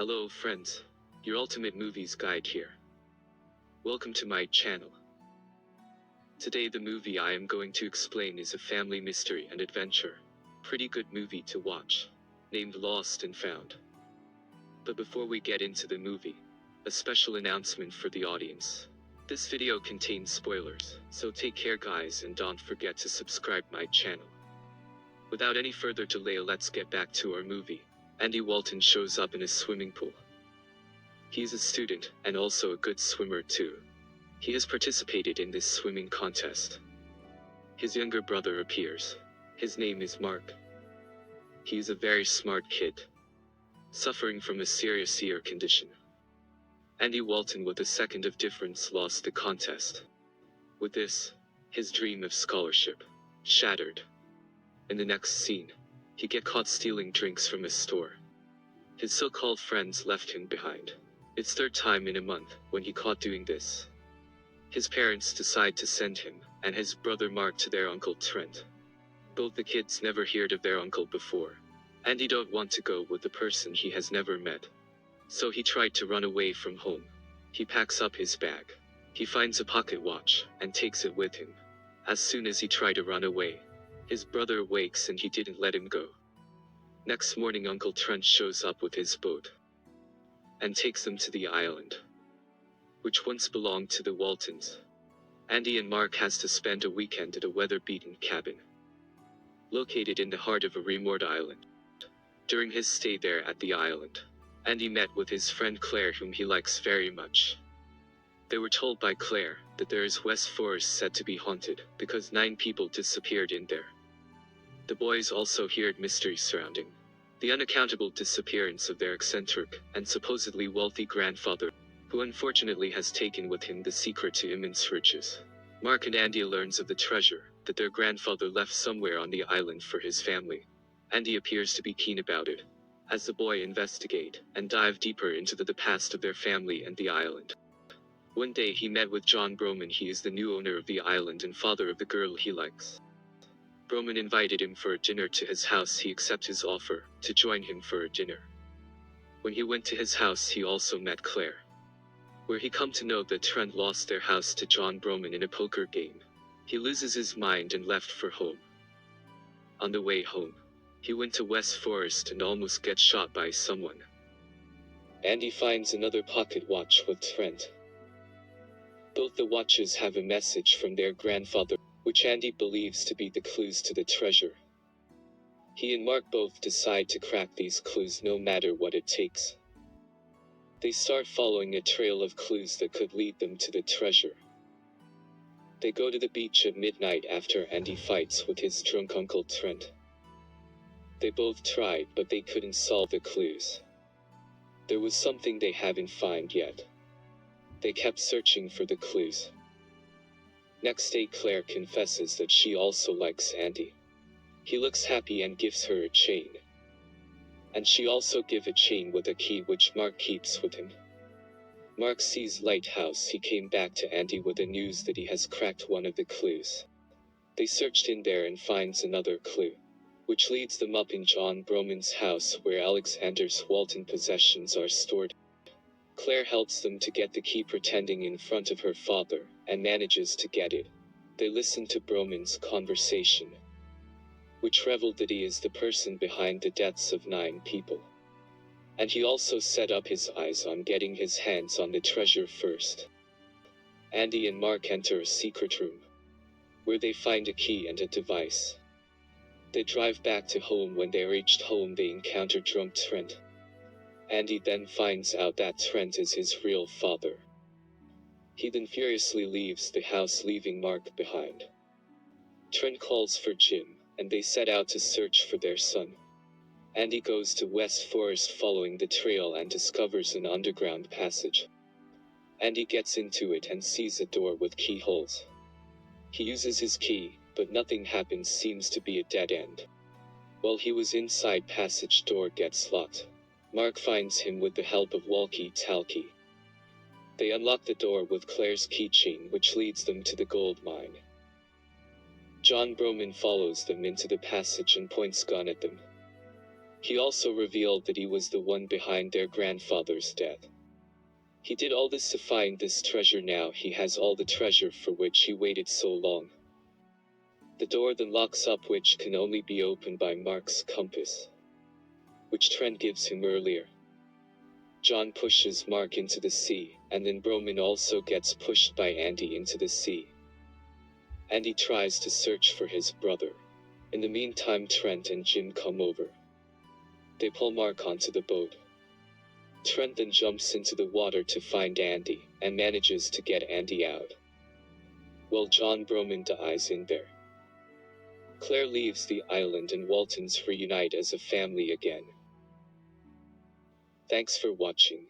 Hello friends, your ultimate movies guide here. Welcome to my channel. Today the movie I am going to explain is a family mystery and adventure. Pretty good movie to watch, named Lost and Found. But before we get into the movie, a special announcement for the audience. This video contains spoilers, so take care guys and don't forget to subscribe my channel. Without any further delay, let's get back to our movie. Andy Walton shows up in a swimming pool. He's a student, and also a good swimmer too. He has participated in this swimming contest. His younger brother appears. His name is Mark. He is a very smart kid, suffering from a serious ear condition. Andy Walton, with a second of difference, lost the contest. With this, his dream of scholarship shattered. In the next scene, he get caught stealing drinks from a store. His so-called friends left him behind. It's third time in a month when he caught doing this. His parents decide to send him and his brother Mark to their uncle Trent. Both the kids never heard of their uncle before. Andy don't want to go with the person he has never met. So he tried to run away from home. He packs up his bag. He finds a pocket watch and takes it with him. As soon as he tried to run away, his brother awakes and he didn't let him go. Next morning Uncle Trent shows up with his boat and takes them to the island, which once belonged to the Waltons. Andy and Mark has to spend a weekend at a weather-beaten cabin, located in the heart of a remote island. During his stay there at the island, Andy met with his friend Claire, whom he likes very much. They were told by Claire that there is West Forest said to be haunted because 9 people disappeared in there. The boys also heard mysteries surrounding the unaccountable disappearance of their eccentric and supposedly wealthy grandfather, who unfortunately has taken with him the secret to immense riches. Mark and Andy learns of the treasure that their grandfather left somewhere on the island for his family. Andy appears to be keen about it, as the boy investigate and dive deeper into the past of their family and the island. One day he met with John Broman. He is the new owner of the island and father of the girl he likes. Broman invited him for a dinner to his house. He accepted his offer to join him for a dinner. When he went to his house, he also met Claire, where he come to know that Trent lost their house to John Broman in a poker game. He loses his mind and left for home. On the way home, he went to West Forest and almost gets shot by someone. Andy finds another pocket watch with Trent. Both the watches have a message from their grandfather, which Andy believes to be the clues to the treasure. He and Mark both decide to crack these clues no matter what it takes. They start following a trail of clues that could lead them to the treasure. They go to the beach at midnight after Andy fights with his drunk Uncle Trent. They both tried, but they couldn't solve the clues. There was something they haven't found yet. They kept searching for the clues. Next day Claire confesses that she also likes Andy. He looks happy and gives her a chain. And she also give a chain with a key which Mark keeps with him. Mark sees lighthouse. He came back to Andy with the news that he has cracked one of the clues. They searched in there and finds another clue, which leads them up in John Broman's house where Alexander's Walton possessions are stored. Claire helps them to get the key pretending in front of her father, and manages to get it. They listen to Broman's conversation, which revealed that he is the person behind the deaths of 9 people. And he also set up his eyes on getting his hands on the treasure first. Andy and Mark enter a secret room, where they find a key and a device. They drive back to home. When they reached home, they encounter drunk Trent. Andy then finds out that Trent is his real father. He then furiously leaves the house, leaving Mark behind. Trent calls for Jim, and they set out to search for their son. Andy goes to West Forest following the trail and discovers an underground passage. Andy gets into it and sees a door with keyholes. He uses his key, but nothing happens. Seems to be a dead end. While he was inside, passage door gets locked. Mark finds him with the help of walkie-talkie. They unlock the door with Claire's keychain, which leads them to the gold mine. John Broman follows them into the passage and points gun at them. He also revealed that he was the one behind their grandfather's death. He did all this to find this treasure. Now he has all the treasure for which he waited so long. The door then locks up, which can only be opened by Mark's compass, which Trent gives him earlier. John pushes Mark into the sea, and then Broman also gets pushed by Andy into the sea. Andy tries to search for his brother. In the meantime, Trent and Jim come over. They pull Mark onto the boat. Trent then jumps into the water to find Andy, and manages to get Andy out. Well, John Broman dies in there. Claire leaves the island and Waltons reunite as a family again. Thanks for watching.